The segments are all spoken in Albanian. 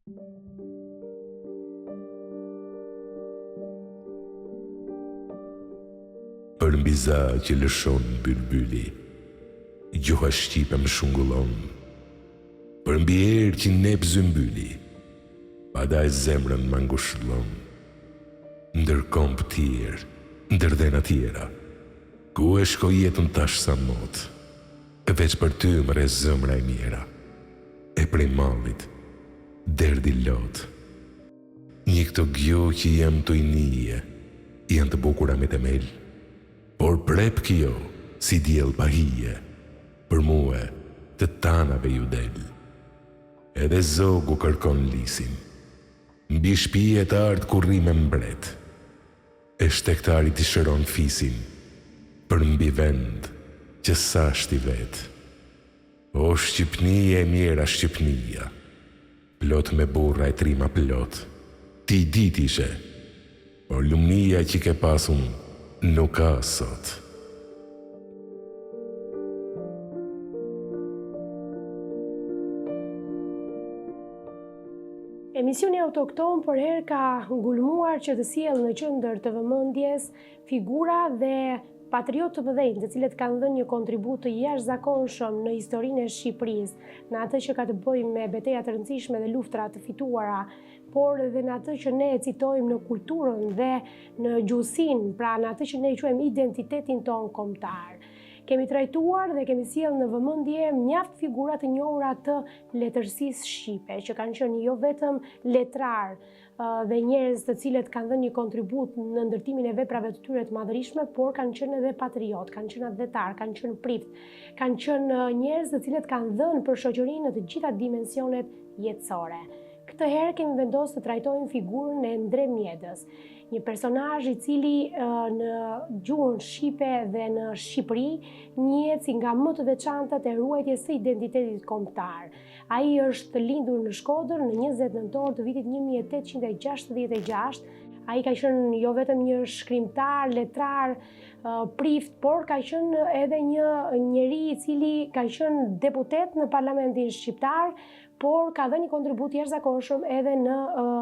Për mbiza që lëshon bylbyli, gjuha shqipe më shungullon, për mbi erë që nep zymbyli, pada e zemrën më ngushëllon, ndër komp tjerë, ndër dhena tjera, ku e shko jetën tash sa mot, veç për ty më re zëmra e mjera, e prej mallit, derdi lot. Një këto gjo që jem të inije, janë të bukura me temel, por prep kjo, si djel pahije, për muë të tanave ju del. Edhe zogu kërkon lisin, mbi shpije të ardë kurri me mbret, e shtektari t'i shëron fisin, për mbi vend që sa shti vet. O Shqipnia e mjera Shqipnia, plot me burra e trima plot, ti dit ishe, por lumnia që ke pasun nuk ka sot. Emisioni Autokton për herë ka ngulmuar që të sjellë në qendër të vëmendjes figura dhe patriotë të mëdhenj, të cilët kanë dhënë një kontribut të jashtëzakonshëm në historinë e Shqipërisë, në atë që ka të bëjë me betejat të rëndësishme dhe luftrat të fituara, por edhe në atë që ne e citojmë në kulturën dhe në gjuhësinë, pra në atë që ne e quajmë identitetin ton kombëtar. Kemi trajtuar dhe kemi sjellë në vëmendje mjaft figura të njohura të letërsisë shqipe, që kanë qenë jo vetëm letrar dhe njerëz të cilët kanë dhënë një kontribut në ndërtimin e veprave të tyre të madhërisme, por kanë qenë edhe patriot, kanë qenë atletar, kanë qenë prift, kanë qenë njerëz të cilët kanë dhënë për shoqërinë në të gjitha dimensionet jetësore. Këtë herë kemi vendosur të trajtojmë figurën e Endre Mjedës, një personazh i cili në gjuhën shqipe dhe në Shqipëri njihet si nga më të veçantat e ruajtjes së identitetit kombëtar. Ai është lindur në Shkodër në 20 nëntor të vitit 1866. Ai ka qenë jo vetëm një shkrimtar, letrar, prift, por ka qenë edhe një njeri i cili ka qenë deputet në Parlamentin shqiptar, por ka dhënë një kontribut jashtëzakonshëm edhe në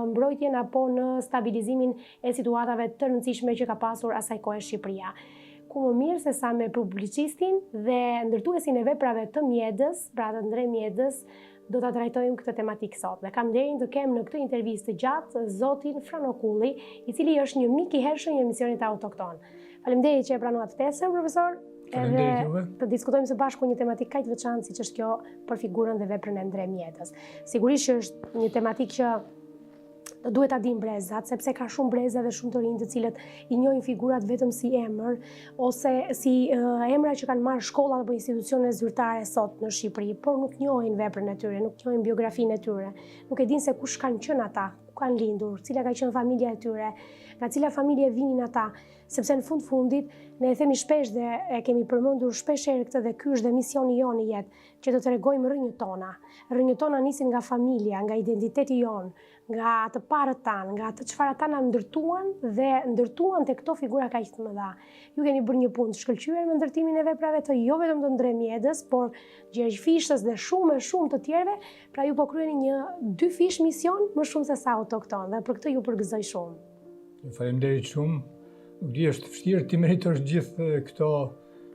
mbrojtjen apo në stabilizimin e situatave të rëndësishme që ka pasur asaj kohe Shqipëria. Ku më mirë se sa me publicistin dhe ndërtuesin e veprave të Mjedës, pra të Endre Mjedës, do ta trajtojmë këtë tematikë sot. Dhe kam nderin të kem në këtë intervistë gjatë zotin Franokulli, i cili është një mik i hershëm i emisionit Autokton. Faleminderit që e pranuat ftesën, profesor. Edhe të diskutojmë së bashku një tematikë kaq të veçantë siç është kjo për figurën dhe veprën e Endre Mjedës. Sigurisht që është një tematikë që duhet ta dinë brezat, sepse ka shumë breza dhe shumë të rinj të cilët i njohin figurat vetëm si emër ose si emra që kanë marrë shkollat apo institucione zyrtare sot në Shqipëri, por nuk njohin veprën e tyre, nuk njohin biografinë e tyre, nuk e dinë se kush kanë qenë ata, ku kanë lindur, cila ka qenë familja e tyre, nga cila familje vinin ata, sepse në fundit ne e themi shpesh dhe e kemi përmendur shpesh herë këtë dhe ky është dhe misioni jonë i jetë, që të tregojmë rrënjët tona. Rrënjët tona nisin nga familja, nga identiteti jonë, nga të parët tanë, nga të çfarë ata na ndërtuan dhe ndërtuan te këto figura kaq të mëdha. Ju keni bërë një punë të shkëlqyer me ndërtimin e veprave të jo vetëm të Endre Mjedës, por Gjergj Fishës dhe shumë të tjerëve, pra ju po kryeni 2 fish mision më shumë se sa Autokton dhe për këtë ju përgëzoj shumë. Faleminderit shumë. Nuk di, është vështirë ti meritosh gjithë këto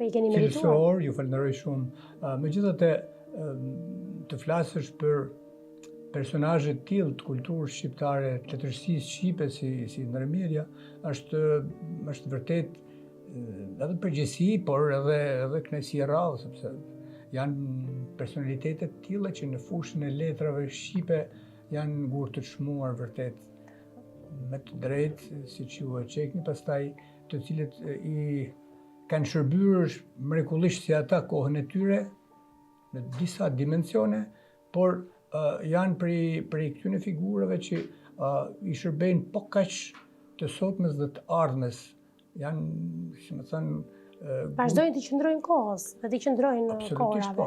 cilësor, ju falenderoj shumë. Megjithatë, të flasësh për personazhe të tillë të kulturës shqiptare, të letërsisë shqipe si Endre Mjedja, është vërtet edhe përgjegjësi, por edhe kënaqësi e rrallë, sepse janë personalitete të tilla që në fushën e letrave shqipe janë ngurë të çmuar vërtet me të drejtë, siç ju e çekni, pastaj të cilët i kanë shërbyer mrekullisht si ata kohën e tyre në disa dimensione, por janë prej këtyre figurave që i shërbejnë po kaq të sotmes dhe të ardhmes. Janë, si më thënë, vazhdojnë të qëndrojnë kohës dhe të qëndrojnë kohërave. Absolutisht po.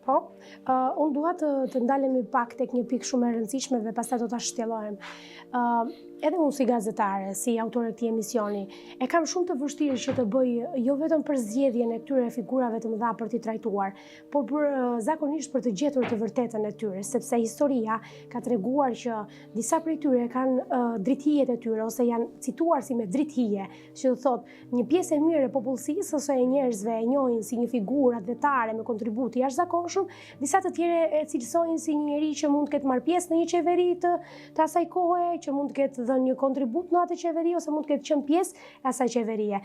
Po, unë dua të ndalemi pak tek një pikë shumë e rëndësishme dhe pastaj do ta shtjellohem. Edhe unë si gazetare, si autore këtij emisioni, e kam shumë të vështirë që të bëj jo vetëm për zgjedhjen e këtyre figurave të mëdha për t'i trajtuar, por zakonisht për të gjetur të vërtetën e tyre, sepse historia ka treguar që disa prej tyre kanë drithijet e tyre ose janë cituar si me drithije, që do thotë një pjesë e mirë e popullsisë ose e njerëzve e njohin si një figurë atletare me kontribut i jashtëzakonshëm, disa të tjerë e cilësojnë si një njerëz që mund të ketë marrë pjesë në një qeveri të asaj kohe, që mund të ketë dhënë një kontribut në atë qeveri ose mund të ketë qenë pjesë e asaj qeverie.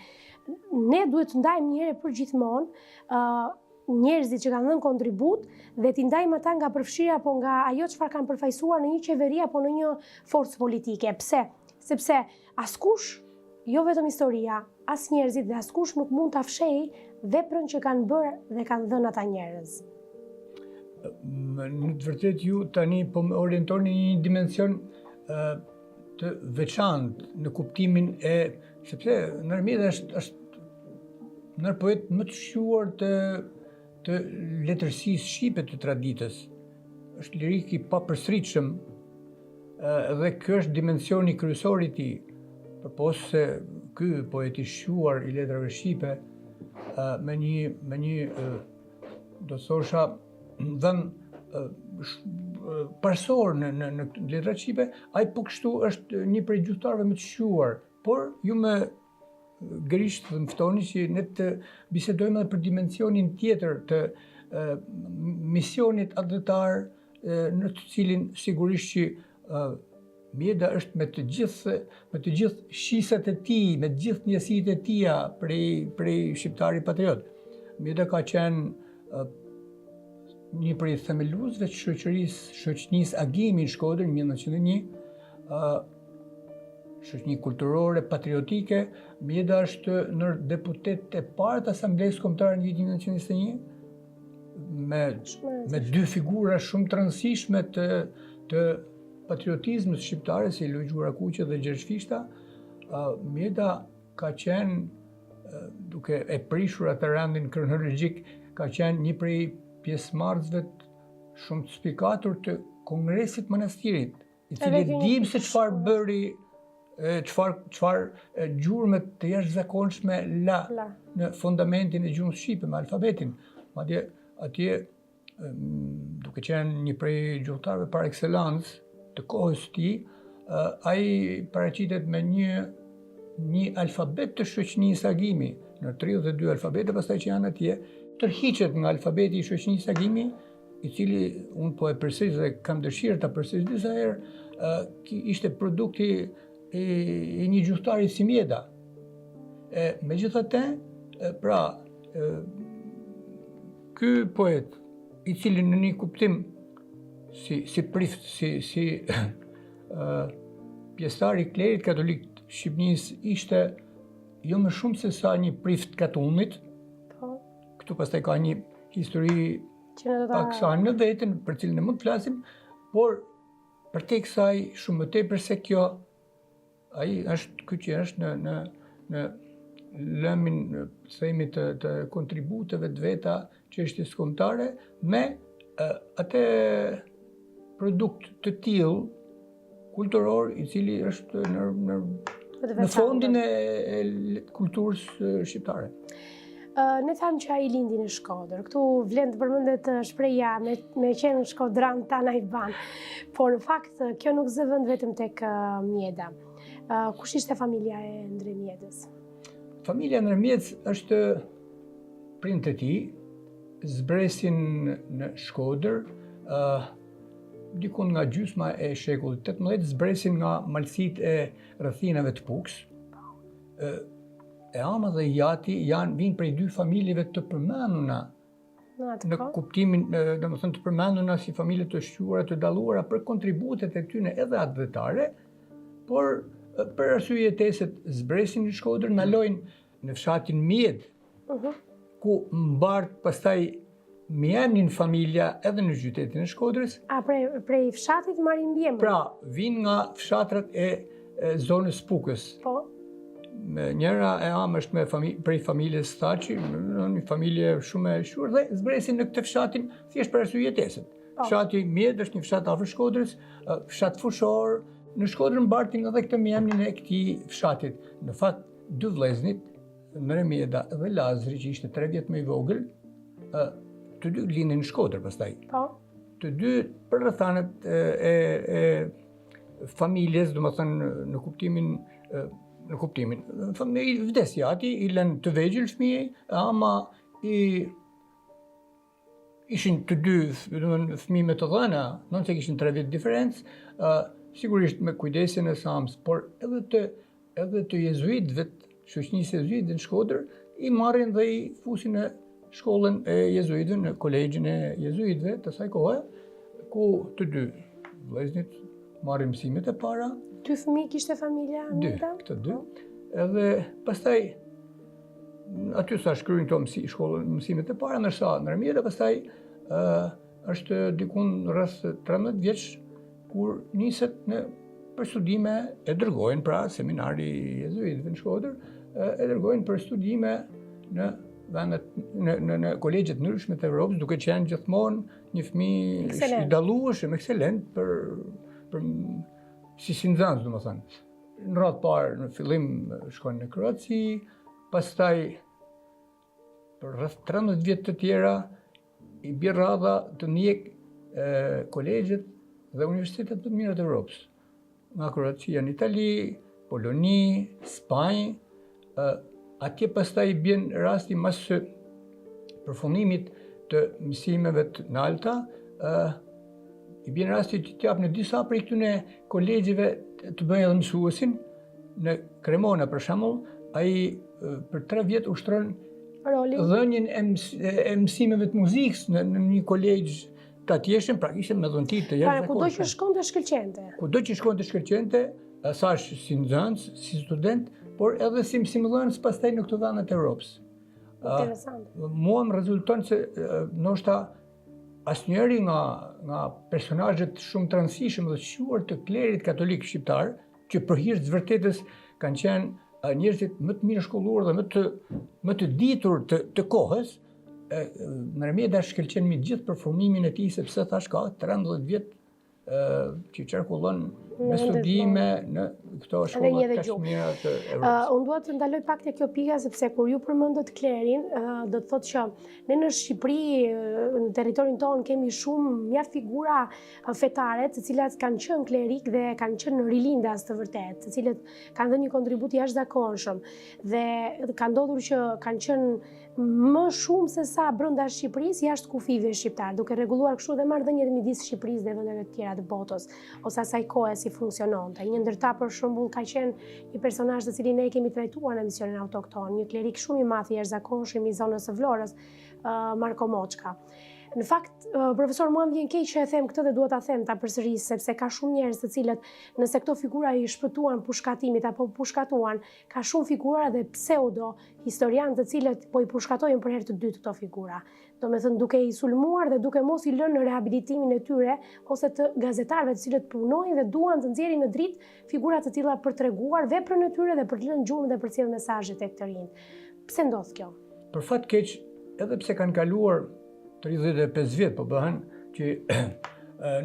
Ne duhet të ndajmë një herë për gjithmonë njerëzit që kanë dhënë kontribut dhe t'i ndajmë ata nga përfshirja apo nga ajo çfarë kanë përfaqësuar në një qeveri apo në një forcë politike. Pse? Sepse askush, jo vetëm historia, as njerëzit dhe askush nuk mund ta fshejë veprën që kanë bërë dhe kanë dhënë ata njerëz. Në të vërtet ju tani po më orientoni në një dimension të veçantë në kuptimin e sepse Nërmjeda është ndër poet më të shquar të letërsisë shqipe të traditës. Është lirik i papërsëritshëm dhe ky është dimensioni kryesor i tij. Përpos se ky poet i shquar i letrave shqipe me një do thosha dhënë parsor në letrat shqipe, ai po kështu është një prej gjuhëtarëve më të shquar. Por ju më gërisht të më ftoni që ne të bisedojmë edhe për dimensionin tjetër të misionit atletar në të cilin sigurisht që Mjeda është me të gjithë shisat e tij, me të gjithë njësitë e tija prej shqiptari patriot. Mjeda ka qenë një prej themeluesve të shoqënisë Agimi në Shkodër në 1901, shoqëni kulturore, patriotike. Mjeda është ndër deputetët e parë të Asamblesë Kombëtare në vitin 1921, me dy figura shumë të rëndësishme të patriotizmit shqiptare, si Lojë Gjurakuqe dhe Gjergj Fishta. Mjeda ka qenë, duke e prishur atë rendin kronologjik, ka qenë një prej pjesëmarrësve shumë të spikatur të Kongresit Manastirit, i cili dim se çfarë bëri, çfarë gjurme të jashtëzakonshme la në fundamentin e gjuhës shqipe me alfabetin. Madje atje, duke qenë një prej gjuhëtarëve par excellence të kohës së tij, ai paraqitet me një alfabet të shoqënisë Agimi, në 32 alfabete pastaj që janë atje, tërhiqet nga alfabeti i shoqënisë Agimi, i cili unë po e përsëris dhe kam dëshirë ta përsëris disa herë, ishte produkti i një gjuhëtari si Mjeda. Megjithatë, pra, ky poet, i cili në një kuptim si prift, si pjesëtar i klerit katolik të Shqipërisë, ishte jo më shumë se sa një prift katunit. Këtu pastaj ka një histori pak sa në vetën për cilën ne mund të flasim, por përtej kësaj shumë më tepër se kjo, ai është ky që është në lëmin themi të kontributeve të veta çështjes kombëtare me atë produkt të tillë kulturor i cili është në fondin e kulturës shqiptare. Ne thamë që ai lindi në Shkodër. Këtu vlen të përmendet shpreha me qenë shkodran tana i ban. Por në fakt kjo nuk zë vend vetëm tek Mjeda. Kush ishte familja e Ëndrej Mjedës? Familja Ndërmjet është prindët e tij, zbresin në Shkodër, dikun nga gjysma e shekullit 18, zbresin nga malësitë e rrethinave të Puks. E ama dhe Jati vinë prej dy familjeve të përmendura në kuptimin, domethënë të përmendura si familje të shquara, të dalluara për kontributet e tyre edhe atletare, por për arsye jetese zbresin në Shkodër, ndalojnë në fshatin Mjed, ku mbart pastaj mjenin familja edhe në qytetin e Shkodrës. Prej fshatit marrin mbiemrin? Pra, vinë nga fshatrat e zonës Pukës. Po. Njëra e amë është prej familjes Staçi, një familje shumë e shur dhe zbresin në këtë fshatin thjesht për arsye jetesën. Fshati Mjed është një fshat afër Shkodrës, fshat fushor, në Shkodrën mbartin edhe këtë emrin e këtij fshatit. Në fakt, dy vëllezërit, Mjeda dhe Lazri, që ishte 3 vjet më i vogël, të dy lindin në Shkodër pastaj. Të dy për rrethanat e familjes, domethënë në kuptimin vdesja ati, i lënë të vegjël fëmijë, ama ishin të dy fëmijë me të dhëna, nëse kishin 3 vjet diferencë, sigurisht me kujdesin e Sams, por edhe të jezuitëve, shoqënisë jezuitëve në Shkodër, i marrin dhe i fusin në shkollën e jezuitëve, në kolegjin e jezuitëve të saj kohe, ku të dy vëllezërit marrin mësimet e para. 2 fëmijë kishte familja? 2, këtë 2. Edhe pastaj, aty sa shkryin këto mësimet e para, ndërsa Nërmjeda pastaj është dikun rreth 13 vjeç, kur niset për studime, e dërgojnë pra seminari jezuitëve në Shkodër, e dërgojnë për studime në në kolegjet ndryshme të Evropës, duke qenë gjithmonë një fëmijë i dallueshëm, ekselent për si nxënës, domethënë. Në radhë parë, në fillim shkojnë në Kroaci, pastaj për rreth 13 vjet të tjera i bie radha të njeh kolegjet dhe universitetet më të mira të Evropës. Nga Kroacia në Itali, Poloni, Spanjë, atje pastaj bjen rasti mas përfundimit të mësimeve të nalta, i bjen rasti që t'jap në disa prej këtyne kolegjeve të bëjë edhe mësuesin. Në Cremona, për shembull, ai për 3 vjet ushtron dhënien e mësimeve të muzikës në një kolegj të atjeshëm, pra ishte me dhënti të jashtëzakonshme. Kudo që shkonte shkëlqente. Kudo që shkonte shkëlqente, thash si nxënës, si student, por edhe si mësimdhënës pastaj në këto vende të Evropës. Interesant. Mua më rezulton se ndoshta asnjëri nga personazhet shumë të rëndësishëm dhe të quar të klerit katolik shqiptar, që për hir të vërtetës kanë qenë njerëzit më të mirë shkolluar dhe më të ditur të kohës, Nërmjeda shkëlqen mbi gjithë për formimin e tij, sepse thash ka 13 vjet që qarkullon me studime në këto shkolla të mira të Evropës. Unë dua të ndaloj pak te kjo pika, sepse kur ju përmendët klerin, do të thotë që ne në Shqipëri, në territorin tonë, kemi shumë mjaft figura fetare, të cilat kanë qenë klerik dhe kanë qenë rilindas të vërtet, të cilët kanë dhënë një kontribut jashtëzakonshëm dhe ka ndodhur që kanë qenë më shumë se sa brenda Shqipërisë jashtë kufive shqiptar, duke rregulluar kështu dhe marrëdhëniet midis Shqipërisë dhe vendeve të tjera të botës, ose asaj kohe si funksiononte. Një ndër ta për shembull ka qenë një personazh të cilin ne kemi trajtuar në emisionin Autokton, një klerik shumë i madh i jashtëzakonshëm i zonës së Vlorës, Marko Moçka. Në fakt, profesor, mua më vjen keq që e them këtë dhe duhet ta them ta përsëris, sepse ka shumë njerëz të cilët nëse këto figura i shpëtuan pushkatimit apo pushkatuan, ka shumë figura dhe pseudo historianë të cilët po i pushkatojnë për herë të dytë këto figura. Domethënë duke i sulmuar dhe duke mos i lënë në rehabilitimin e tyre ose të gazetarëve të cilët punojnë dhe duan të nxjerrin në dritë figura të tilla për treguar veprën e tyre dhe për të lënë gjuhën dhe për të sjellë mesazhe tek të rinjt. Pse ndodh kjo? Për fat keq, edhe pse kanë kaluar 35 vjet, po bëhen që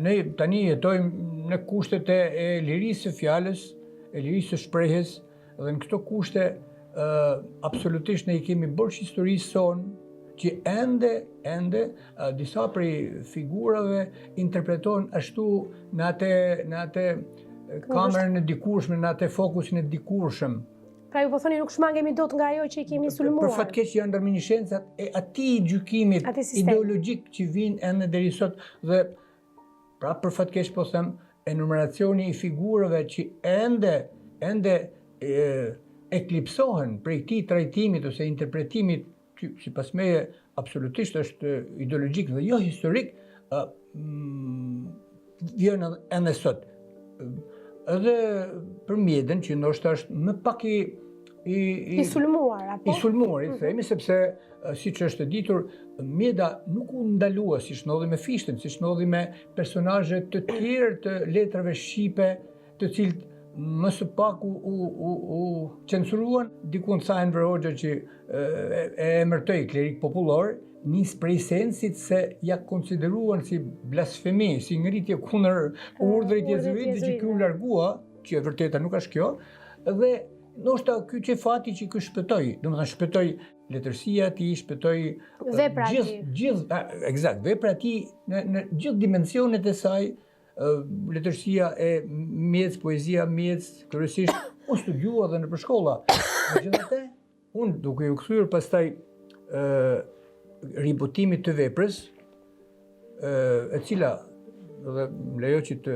ne tani jetojmë në kushtet e lirisë së fjalës, e lirisë së shprehjes, dhe në këto kushte absolutisht ne i kemi borxh historisë sonë, që ende disa prej figurave interpretohen ashtu në atë kamerën e dikurshme, në atë fokusin e dikurshëm. Pra ju po thoni nuk shmangemi dot nga ajo që i kemi sulmuar. Për fat keq janë ndërmjetësat e atij gjykimit ideologjik që vijnë ende deri sot, dhe pra për fat keq po them enumeracioni i figurave që ende eklipsohen prej këtij trajtimit ose interpretimit që sipas meje absolutisht është ideologjik dhe jo historik, vjen ende sot. Edhe për Mjedën, që ndoshta është më pak i sulmuar, apo? I sulmuar, i themi, sepse, siç është ditur, Mjeda nuk u ndalua siç ndodhi me Fishtin, siç ndodhi me personazhe të tjerë të letrave shqipe, të cilët më së pak u censuruan, dikun tha Enver Hoxha që e emërtoi klerik popullor, nis prej sensit se ja konsideruan si blasfemi, si ngritje kundër urdhrit jezuitit që ky u largua, që e vërteta nuk është kjo, dhe ndoshta ky që fati që ky shpëtoi, domethënë shpëtoi letërsia e tij, shpëtoi gjithë vepra e tij në gjithë dimensionet e saj, letërsia e mjec, poezia mjec, kryesisht u studiua edhe në shkolla. Megjithatë, unë duke u kthyer pastaj ribotimit të veprës, e cila, dhe më lejo që të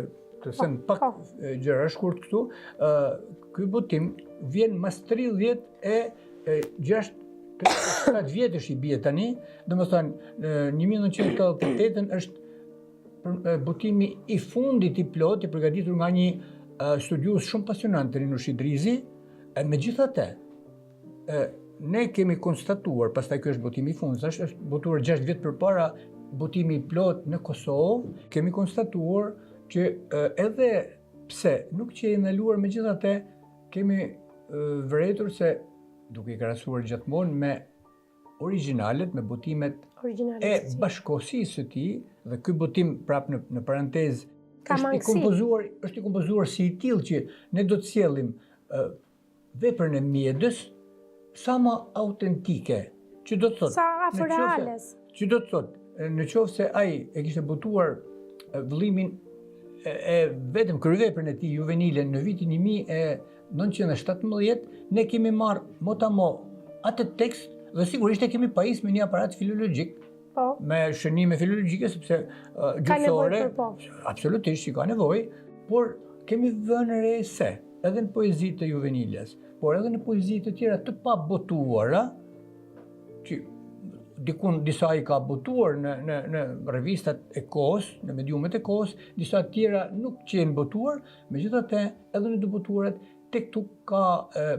them pak gjëra shkurt këtu, ky botim vjen mas 36 vjetësh i bie tani, domethënë në 1988 është botimi i fundit i plot, i përgatitur nga një studiues shumë pasionant, Rinush Idrizi. Megjithatë, ne kemi konstatuar, pastaj ky është botimi i fundit, është botuar 6 vjet përpara botimi i plot në Kosovë, kemi konstatuar që edhe pse nuk që e ndaluar, megjithatë kemi vëretur se duke i krahasuar gjithmonë me originalet, me botimet e bashkëkohësisë së tij, dhe ky botim prap në parantezë është i kompozuar si i tillë që ne do të sjellim veprën e mjedës sa më autentike, që do të thotë sa afër reales. Që do të thotë, në qoftë se ai e kishte botuar vëllimin e vetëm kryeveprën e tij juvenile në vitin 1917, ne kemi marrë motamo atë tekst dhe sigurisht e kemi pajis me një aparat filologjik, me shënime filologjike, sepse gjyqësore, absolutisht që ka nevojë, por kemi vënë re se edhe në poezitë të Juveniles, por edhe në poezitë të tjera të pa botuara, që disa i ka botuar në revistat e kohës, në mediumet e kohës, disa tjera nuk qenë botuar, megjithatë edhe në të botuarat tek tu ka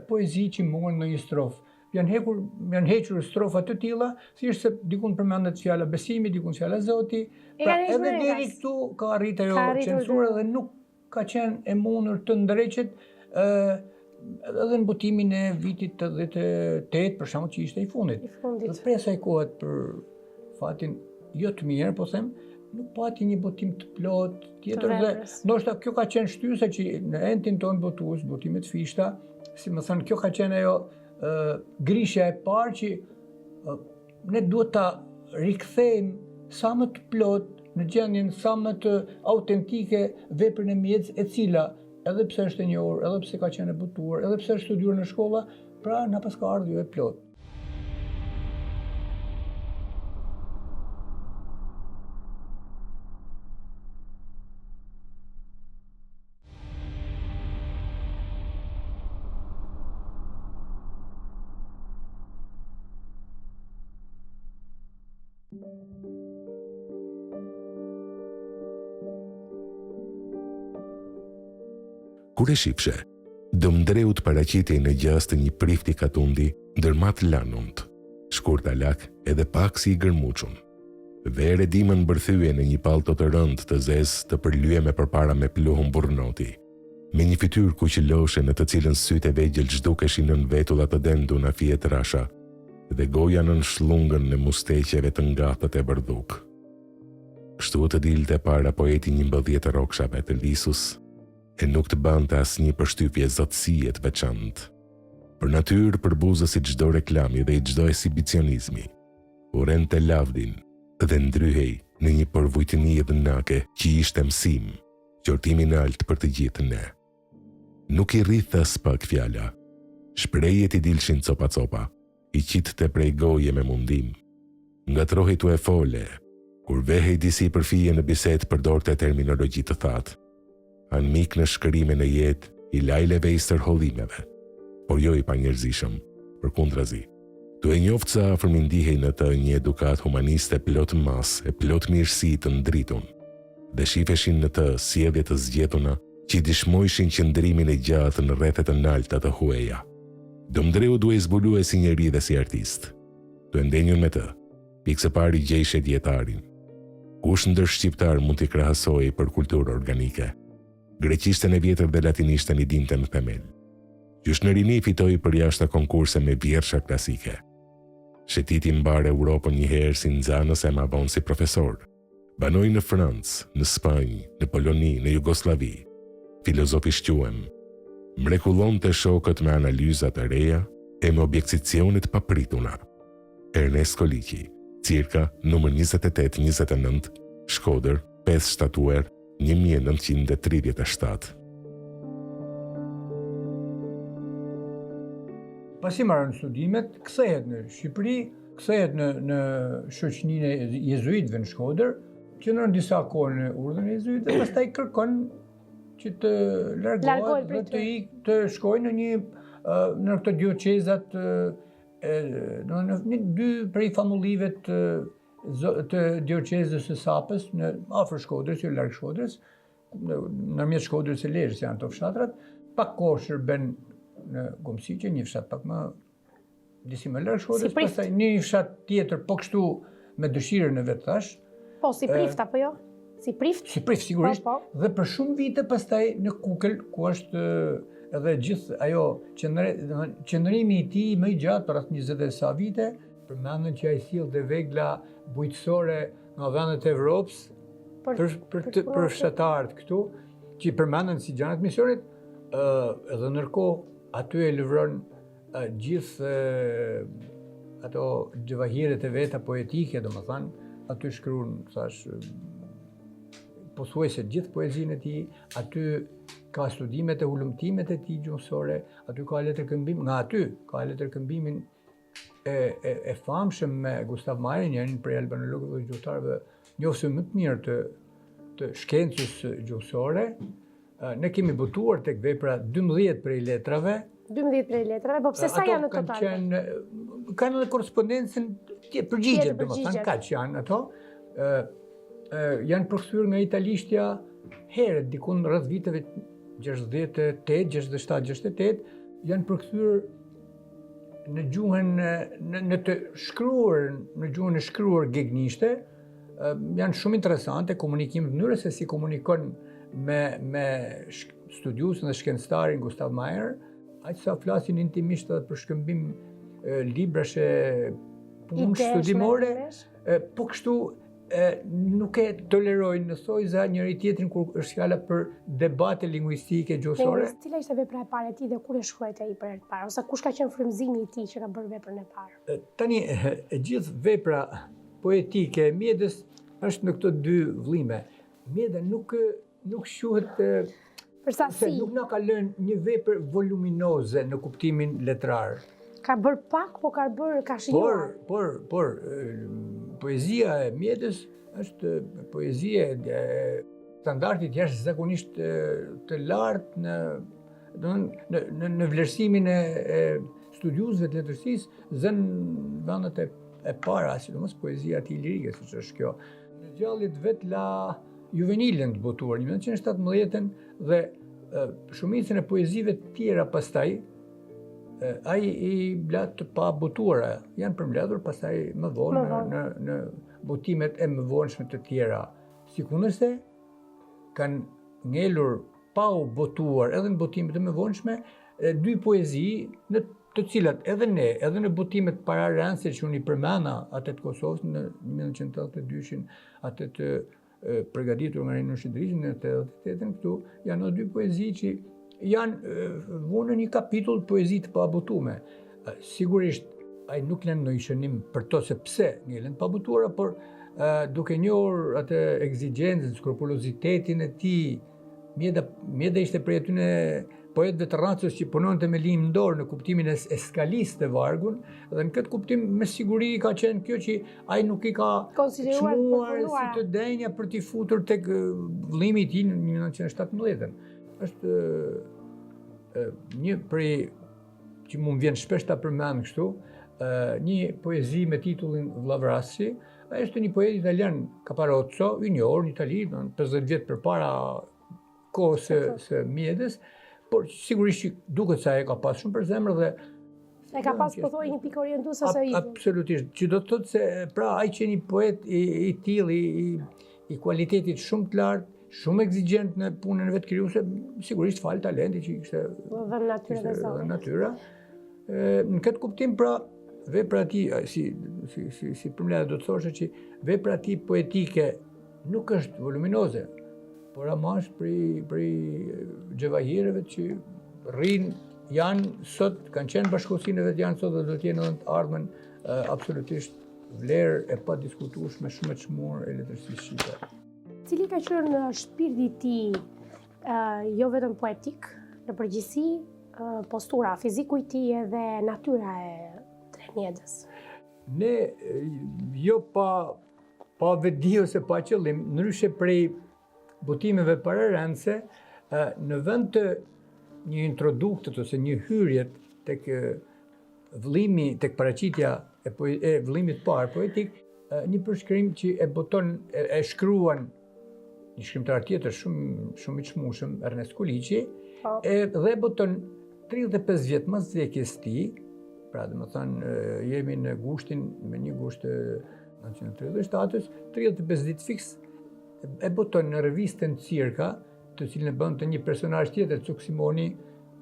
poezi që morën në një strofë. Janë hequr strofa të tilla, thjesht se dikun përmendet fjala besimi, dikun fjala Zoti. Pra edhe deri këtu ka arritur ajo censura dhe nuk ka qenë e mundur të ndreqet edhe në botimin e vitit 88, për shembull, që ishte i fundit. Dhe presa e kohët për fatin jo të mirë, po them, nuk pati një botim të plot tjetër dhe ndoshta kjo ka qenë shtysa që në entin tonë botues, botimet fishta, si më thënë, kjo ka qenë ajo grishja e parë që ne duhet ta rikthejmë sa më të plot në gjendjen sa më të autentike veprën e mjedis, e cila edhe pse është e njohur, edhe pse ka qenë e botuar, edhe pse është studiuar në shkolla, pra na pas ka ardhur e plot. Kur e shifshe, Dëmdreut paraqitej në gjast të një prifti katundi, ndërmat lanunt, shkurt alak edhe pak si i gërmuçun. Vere dimën bërthye në një pallto të rëndë të zezë të përlyeme përpara me pluhun burrnoti, me një fytyrë kuqëlloshe në të cilën sytë e vegjël zhdukeshin nën vetullat të denduna fije të rasha dhe goja nën shlungën në musteqeve të ngatët e bardhuk. Kështu të dilte para poeti 11 rokshave të Lisus, e nuk të bante asnjë përshtypje zotësie të veçantë. Për natyrë përbuzë si çdo reklami dhe i çdo esibicionizmi, urrente lavdin dhe ndryhej në një përvujtëni dhënake që ishte mësim, qortimi nalt për të gjithë ne. Nuk i rritha s'pak fjala, shprejet i dilshin copa-copa, i qitte prej goje me mundim. Ngatrohej tu e fole, kur vehej disi përfije në bisedë përdorte terminologji të thatë. Anë mik në shkërime në jetë, i lajleve i stërhollimeve, por jo i panjerëzishëm, përkundrazi. Tu e njoftë sa afërmi ndihej në të një edukat humaniste plot mas e plot mirësi të ndritun, dhe shifeshin në të sjellje të zgjetuna që i dishmojshin qëndrimin e gjatë në rrethet të nalta të hueja. Dëmdreu duhej zbulue si njeri dhe si artist. Tu e ndenjun me të, pikse pari gjejshe dietarin. Kush ndër shqiptar mund t'i krahasojë për kulturë organike? greqishtën e vjetër dhe latinishtën i dinte në themel. Qysh në rini fitoi përjashta konkurse me vjersha klasike. Shetiti mbare Europën një herë si nxënës e ma vonë si profesor. Banoi në Francë, në Spanjë, në Poloni, në Jugosllavi. Filozofisht quhem. Mrekullonte shokët me analizat e reja e me objekcicionet paprituna. Ernest Koliqi, cirka numër 28-29, Shkodër, 5 Shtatuar, 1937. Pasi marrën studimet, kthehet në Shqipëri, kthehet në shoqërinë e jezuitëve në Shkodër, qëndron disa kohë në urdhën e jezuitëve, pastaj kërkon që të largohet dhe të shkojë në këto dioqezat, në dy prej famullive të dioqezës së Sapës, në afër Shkodrës, jo larg Shkodrës, nërmjet Shkodrës e Lezhës janë ato fshatrat, pak kohë shërben në Gomsiqe, një fshat pak më disi më larg Shkodrës, pastaj një fshat tjetër, po kështu me dëshirën e vet thash. Po, si prift apo jo? Si prift? Si prift, sigurisht. Dhe për shumë vite pastaj në Kukel, ku është edhe gjithë ajo qëndrimi i tij më i gjatë për rreth 20 e sa vite, përmendën që ai sillte vegla bujqësore nga vendet e Evropës për fshatarët këtu, që përmenden si gjanat misionit, edhe ndërkohë aty e lëvron gjithë ato gjëvahiret e veta poetike, domethënë, aty shkruan, thash, pothuajse gjithë poezinë e tij, aty ka studimet e hulumtimet e tij gjuhësore, aty ka letërkëmbim, nga aty ka letërkëmbimin e famshëm me Gustav Mahler, njërin prej albanologëve dhe gjuhëtarëve njohur më të mirë të shkencës gjuhësore. Ne kemi botuar tek vepra 12 prej letrave. 12 prej letrave, po pse sa janë në total? Kanë edhe korrespondencën përgjigjet, domethënë kaq janë ato. Janë përkthyer nga italishtja herët, dikun rreth viteve 68, 67, 68, janë përkthyer në gjuhën në të shkruar, në gjuhën e shkruar gegnishte. Janë shumë interesante, komunikim në mënyrë se si komunikon me studiusin dhe shkencëtarin Gustav Mahler, aq sa flasin intimisht edhe për shkëmbim librashe, punë studimore, po kështu nuk e tolerojnë në thojza njëri tjetrin kur është fjala për debate lingvistike gjuhësore. Cila ishte vepra e parë e tij dhe kur e shkruajti ai për herë të parë, ose kush ka qenë frymëzimi i tij që ka bërë veprën e parë? Tani e gjithë vepra poetike e Mjedës është në këto dy vëllime. Mjeda nuk quhet përsa nuk na ka lënë një vepër voluminoze në kuptimin letrar. Ka bërë pak, po ka shijuar. Por, poezia e Mjedës është poezie standardit jashtëzakonisht të lartë në vlerësimin e studiusëve të letërsisë, zën vendet e para, sidomos poezia e tij lirike, siç është kjo. Në gjallit vet la Juvenilën të botuar në 1917 dhe shumicën e poezive të tjera pastaj ai i blat të pa botuara janë përmbledhur pastaj më vonë në botimet e mëvonshme të tjera. Sikundërse kanë ngelur pa u botuar edhe në botimet e mëvonshme dy poezi në të cilat edhe ne, edhe në botimet para rëndësishme që unë i përmenda atë të Kosovës në 1982-shin, atë të përgatitur nga Rino Shidriqi në 88-ën, këtu janë dy poezi që janë vunë në një kapitull poezi të pabotume. Sigurisht, ai nuk lënë ndonjë shënim për to se pse ngelen pabotuara, por duke njohur atë ekzigjencën, skrupulozitetin e tij, Mjeda ishte prej atyre poetëve të racës që punonte me lim dorë në kuptimin e skalisë të vargun, dhe në këtë kuptim me siguri ka qenë kjo që ai nuk i ka çmuar si të denja për t'i futur tek vëllimi i tij në 1917. Është një prej që më vjen shpesh ta përmend kështu, një poezi me titullin Vllavrasi. Ai është një poet italian, Caparozzo, i njohur në Itali, 50 vjet përpara kohës së Mjedës, por sigurisht që duket se ai ka pas shumë për zemër dhe e ka pas pothuaj një pikë orientuese së idhën. Absolutisht, që do të thotë se pra ai që një poet i tillë i kualitetit shumë të lartë, shumë exigjent në punën e vetë krijuese, sigurisht fal talenti që i kishte Dhe natyra. Në këtë kuptim pra vepra e tij si përmbledhje do të thoshe që vepra e tij poetike nuk është voluminoze, por ama është prej xhevahireve që janë sot, kanë qenë bashkëkohësinë e vet, janë sot dhe do të jenë në të ardhmen absolutisht vlerë e pa diskutueshme shumë e çmuar e letërsisë shqipe. Cili ka qenë shpirti i tij jo vetëm poetik, në përgjithësi postura fiziku i tij edhe natyra e Dremjedës? Ne jo pa vedi ose pa qëllim, ndryshe prej botimeve pararendse, në vend të një introduktit ose një hyrjet tek vëllimi, tek paraqitja e vëllimit parë poetik, një përshkrim që e boton, e shkruan një shkrimtar tjetër shumë i çmueshëm, Ernest Kuliçi, dhe boton 35 vjet mas vdekjes tij, pra domethënë jemi në gushtin, me një gusht 1937, 35 ditë fiks, e boton në revistën Cirka, të cilën e bënte një personazh tjetër, Cuk Simoni,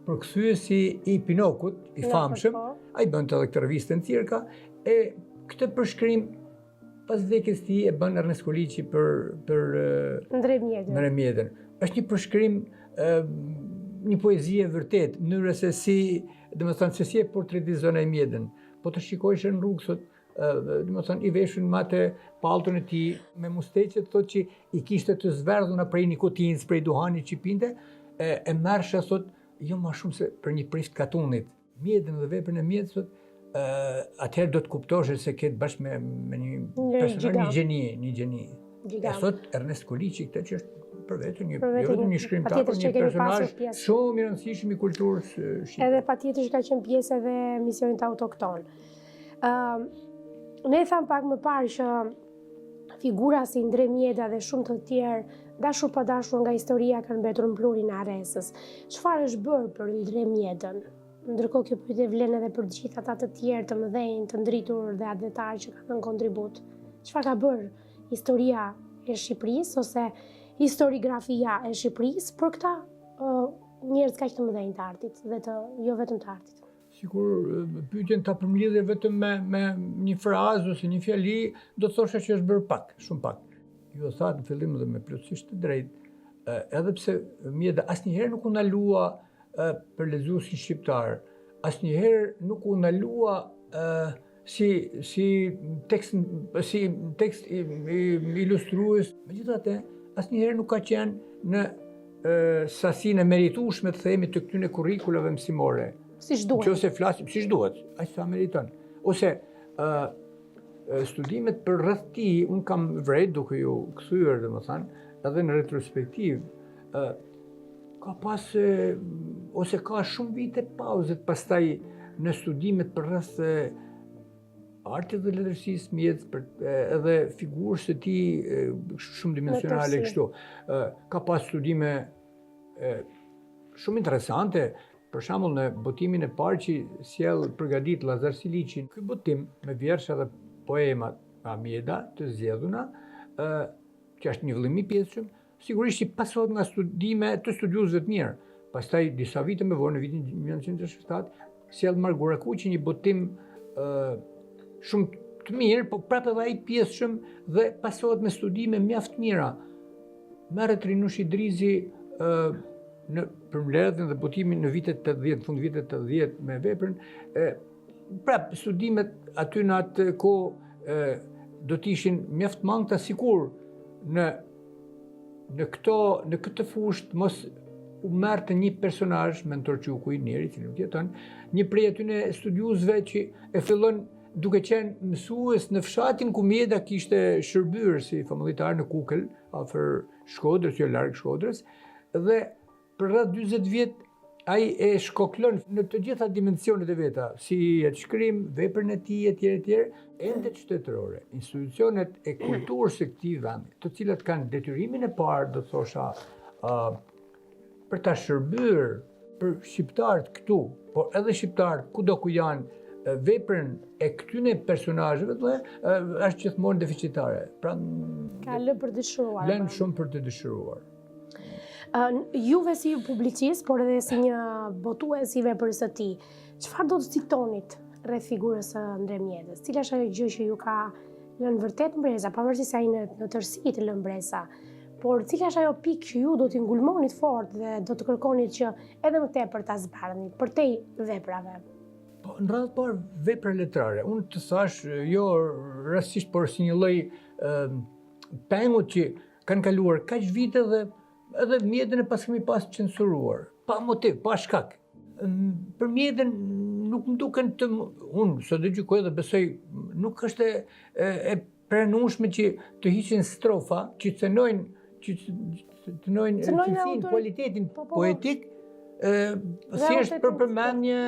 përkthyesi i Pinokut, i famshëm, ai bënte edhe këtë revistën Cirka, e këtë përshkrim pas vdekjes së tij e bën Ernest Kuliçi për Dremjedën. Është një përshkrim, një poezi e vërtet, në mënyrë se si e portretizon ai Mjedën. Po të shikojsh në rrugë sot, i veshën me atë pallton e tij me musteqe, thotë që i kishte të zverdhuna prej nikotinës, prej duhanit që pinte, e merrsha sot jo më shumë se për një prisht katunit. Mjedën dhe veprën e Mjedës sot, atëherë do të kuptosh se ketë bashkë me një personazh, një gjeni. E sot Ernest Kuliçi këtë që është për vetëm një shkrimtar, por një personazh shumë i rëndësishëm i kulturës shqipe. Edhe patjetër që ka qenë pjesë edhe misionit autokton. Ne tham pak më parë që figura si Dremjeda dhe shumë të tjerë, dashur pa dashur nga historia, kanë mbetur në plurin e arresës. Çfarë është bërë për Dremjedën? Ndërkohë kjo pyetje vlen edhe për gjithë ata të tjerë të mëdhenj, të ndritur dhe atletarë që kanë dhënë kontribut. Çfarë ka bërë historia e Shqipërisë ose historiografia e Shqipërisë për këta njerëz kaq të mëdhenj të artit dhe jo vetëm të artit? Sikur pyetjen ta përmbledhje vetëm me një frazë ose një fjali, do të thosha që është bërë pak, shumë pak. Ju e thatë në fillim dhe me plotësisht të drejtë, edhe pse Mjeda asnjëherë nuk u ndalua për lexuesin shqiptar, asnjëherë nuk u ndalua si tekst ilustrues. Megjithatë, asnjëherë nuk ka qenë në sasinë e meritueshme të themi të këtyre kurrikulave mësimore. Siç duhet. Nëse flasim siç duhet, aq sa meriton. Ose studimet për rreth tij, un kam vret duke ju kthyer, domethënë, edhe në retrospektiv, ka pas ose ka shumë vite pauze pastaj në studimet për rreth artit dhe letërsisë Mjedës, edhe figurës së tij shumë dimensionale kështu. Ka pas studime shumë interesante. Për shembull, në botimin e parë që sjell përgadit Lazar Siliçi, ky botim me vjersha dhe poemat nga Mjeda të zgjedhuna, që është një vëllim i pjesëshëm, sigurisht që pasohet nga studime të studiuesve të mirë. Pastaj disa vite më vonë, në vitin 1967, sjell Margur Akuqi një botim shumë të mirë, po prapë edhe ai pjesëshëm dhe pasohet me studime mjaft mira. Merret Rinush Idrizi në përmbledhjen dhe botimin në vitet 80, fund vitet 80 me veprën, prap studimet aty në atë kohë do të ishin mjaft mangëta, sikur në këtë fushë mos u merrte një personazh, Mentor Quku i Neri, i cili nuk jeton, një prej atyre studiuesve që e fillon duke qenë mësues në fshatin ku Mjeda kishte shërbyer si famullitar në Kukël, afër Shkodrës, jo larg Shkodrës, dhe për rreth 40 vjet ai e shkoklon në të gjitha dimensionet e veta, si jetë shkrim, veprën e tij etj, endet shtetërore, institucionet e kulturës së këtij vendi, të cilat kanë detyrimin e parë, do thosha, për ta shërbyer për shqiptarët këtu, por edhe shqiptarët kudo ku janë, veprën e këtyre personazheve është gjithmonë deficitare. Pra ka lënë për dëshiruar. Lënë shumë për të dëshiruar. Juve si publicist, por edhe si një botues i veprës së tij, çfarë do të citonit rreth figurës së Andre Mjedës? Cila është ajo gjë që ju ka lënë vërtet mbreza, pavarësisht se ai në tërësi të lënë mbreza, por cila është ajo pikë që ju do t'i ngulmonit fort dhe do të kërkonit që edhe më tepër ta zbardhnit përtej veprave? Po, në radhë parë vepra letrare. Unë të thash, jo rastisht, por si një lloj pengut që kanë kaluar kaq vite dhe edhe Mjedën e pas kemi pas censuruar, pa motiv, pa shkak. Për Mjedën nuk më duken unë sot e gjykoj dhe besoj, nuk është e pranueshme që të hiqin strofa që cënojnë cilësinë, kualitetin poetik, si është për përmendje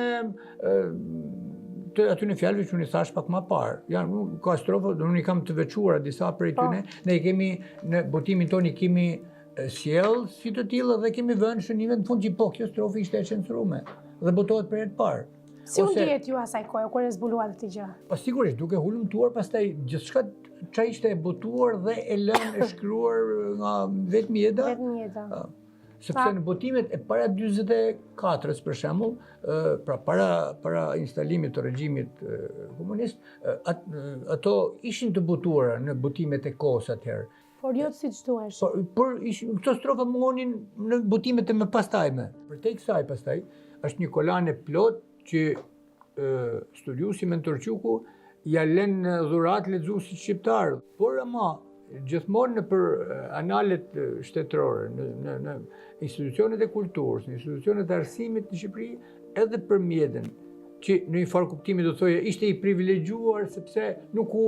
të atyre fjalëve që unë i thash pak më parë. Janë ka strofa, unë i kam të veçuara disa prej tyre, ne kemi në botimin tonë kemi sjell si të tilla dhe kemi vënë shënime në fund që po kjo strofë ishte e censuruar dhe botohet për herë të parë. Si u ndihet ju asaj kohe kur e zbuluat këtë gjë? Po sigurisht, duke hulumtuar pastaj gjithçka çfarë ishte e botuar dhe e lënë e shkruar nga vetë Mjeda. Vetë Mjeda. Sepse në botimet e para 44-s për shembull, pra para instalimit të regjimit komunist, ato ishin të botuara në botimet e kohës atëherë. Por jo siç duhesh. Por këto strofa mungonin në botimet e mëpastajme. Përtej kësaj pastaj është një kolane plot që studiuesi Mentorçuku ja lën dhurat lexuesit shqiptar. Por ama gjithmonë nëpër analet shtetërore, në institucionet e kulturës, në institucionet e arsimit në Shqipëri, edhe për Mjedën, që në një farë kuptimi do të thojë ishte i privilegjuar sepse nuk u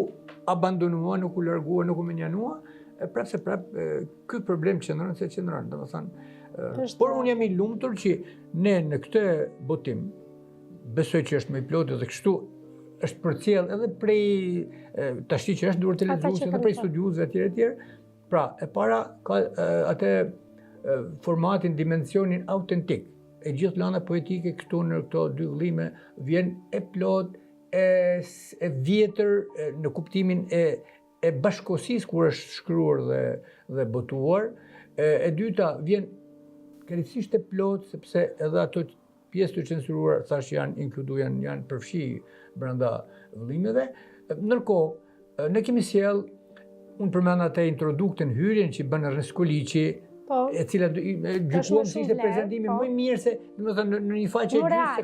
abandonua, nuk u largua, nuk u menjanua, prapë se prapë ky problem qëndron se qëndron, domethënë. Por unë jam i lumtur që ne në këtë botim besoj që është më i plotë dhe kështu është përcjell edhe prej tash që është duhet të lexuesi edhe prej studiuesve etj. Pra, e para ka atë formatin, dimensionin autentik. E gjithë lana poetike këtu në këto dy vëllime vjen e plot, e vjetër në kuptimin e bashkëkohësisë kur është shkruar dhe botuar. E dyta vjen krejtësisht e plot sepse edhe ato pjesë të censuruar thash janë inkluduar, janë përfshi brenda vëllimeve. Ndërkohë, ne kemi sjell, unë përmend atë introduktin, hyrjen që bën Ernest Koliçi, e cila gjykuam se ishte prezantimi më i mirë se, domethënë në një faqe e gjithë se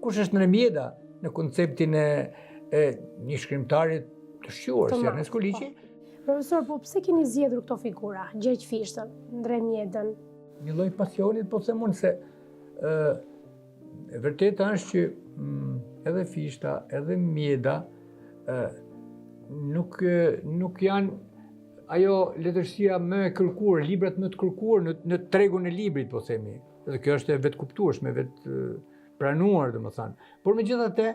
kush është Andre Mjeda në konceptin e një shkrimtari të shquar si Ernest Koliçi. Profesor, po pse keni zgjedhur këto figura? Gjergj Fishtën, Andre Mjedën? Një lloj pasionit, po them unë se e vërteta është që edhe Fishta, edhe Mjeda nuk janë ajo letërsia më e kërkuar, librat më të kërkuar në tregun e librit, po themi. Dhe kjo është e vetë kuptueshme, vetë pranuar, domethënë. Por megjithatë,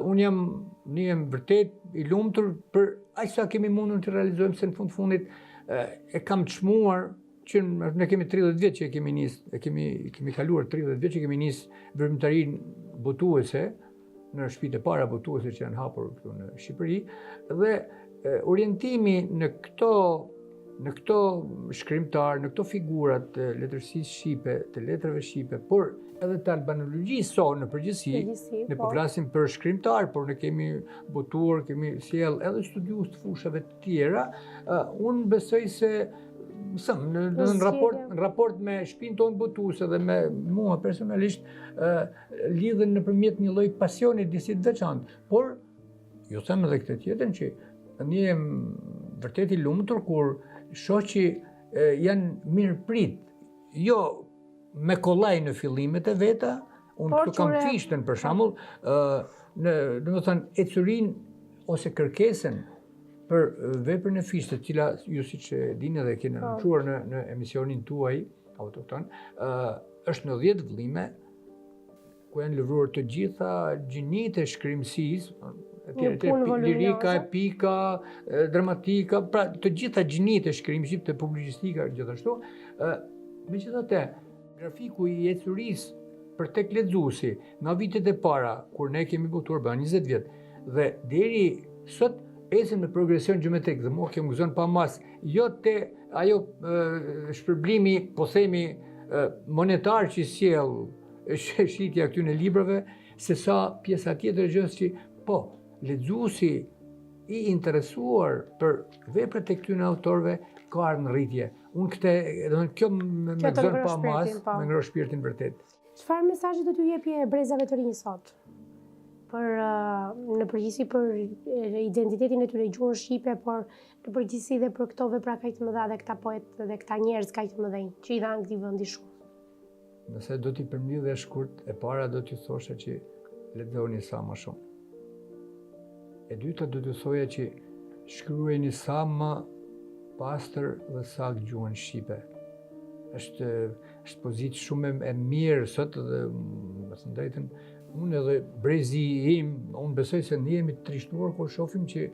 unë jam vërtet i lumtur për aq sa kemi mundur të realizojmë, se në fundit e kam çmuar që ne kemi 30 vjet që kemi nisë, kemi kaluar 30 vjet që kemi nisë veprimtarinë botuese në shtëpitë e para botuese që janë hapur këtu në Shqipëri, dhe orientimi në këto shkrimtar, në këto figurat të letërsisë shqipe, të letrave shqipe, por edhe të albanologjisë sonë në përgjithësi, ne po flasim për shkrimtar, por ne kemi botuar, kemi sjell edhe studiues të fushave të tjera, unë besoj se në raport me shtëpinë tonë botuese dhe me mua personalisht lidhen nëpërmjet një lloj pasioni disi të veçantë, por ju them edhe këtë tjetër që ne jem vërtet i lumtur kur shoh që janë mirëprit, jo me kollaj në fillimet e veta, unë këtu kam Fishtën për shembull, domethënë ecurinë ose kërkesën për veprën e Fishtës, cila ju siç e dini dhe keni nënçuar në emisionin tuaj autokton, është në 10 vëllime ku janë lëvruar të gjitha gjinitë e shkrimësisë, lirika, epika, dramatika, pra të gjitha gjinitë e shkrimit të publicistika gjithashtu. Megjithatë, grafiku i ecurisë për tek lexuesi nga vitet e para kur ne kemi botuar bën 20 vjet dhe deri sot ecën me progresion gjeometrik dhe mua kjo më gëzon pa mas, jo te ajo shpërblimi, po themi, monetar që sjell shitja këty në librave, se sa pjesa tjetër e gjës që, po, lexuesi i interesuar për veprat e këtyre autorëve ka ardhur në rritje. Unë kjo më gëzon pa mas, më ngro shpirtin vërtet. Çfarë mesazhi do t'ju jepje brezave të rinj sot? Në përgjithësi për identitetin e tyre, gjuhën shqipe, por në përgjithësi dhe për këto vepra kaq të mëdha dhe këta poetë dhe këta njerëz kaq të mëdhenj që i dhanë këtij vendi shumë. Nëse do t'i përmbledhja shkurt, e para do t'ju thosha që lexoni sa më shumë. E dyta do t'ju thoja që shkruajeni sa më pastër dhe sakt gjuhën shqipe. Është pozitë shumë e mirë sot dhe më thënë drejtën, unë edhe brezi im, unë besoj se ne jemi të trishtuar kur shohim që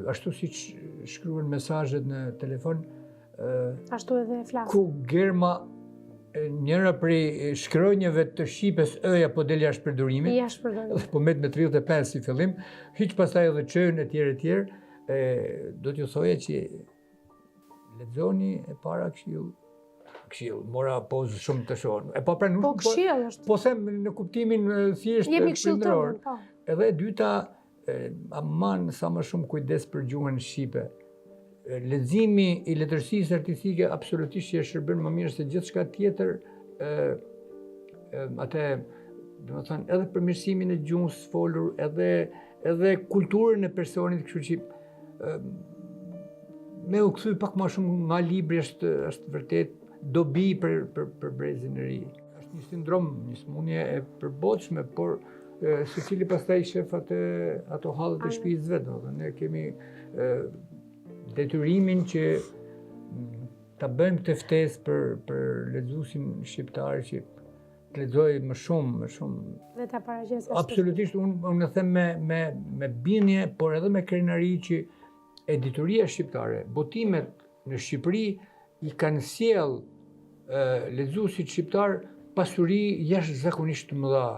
ashtu si shkruan mesazhet në telefon, ashtu edhe flas. Ku germa njëra prej shkronjave të shqipes ëja po del jashtë përdorimit. Jashtë përdorimit. Po me 35 si fillim, hiq pastaj edhe çën etj. Do t'ju thoja që lexoni e para këshill, mora pozë shumë të shohën. Po këshill është. Po them në kuptimin thjesht prindëror. Edhe e dyta, aman sa më shumë kujdes për gjuhën shqipe. Leximi i letërsisë artistike absolutisht që shërben më mirë se gjithçka tjetër, atë, domethënë, edhe përmirësimin e gjuhës së folur, edhe kulturën e personit, kështu që me u kthy pak më shumë nga libri është vërtet dobi për brezin e ri. Është një sindrom, një smundje e përbotshme, por secili pastaj shef ato hallet e shtëpisë vet, domethënë ne kemi detyrimin që ta bëjmë këtë ftesë për lexuesin shqiptar që të lexojë më shumë. Dhe ta paraqesë. Absolutisht, unë e them me bindje, por edhe me krenari që editoria shqiptare, botimet në Shqipëri i kanë sjell lexuesit shqiptar pasuri jashtëzakonisht të mëdha.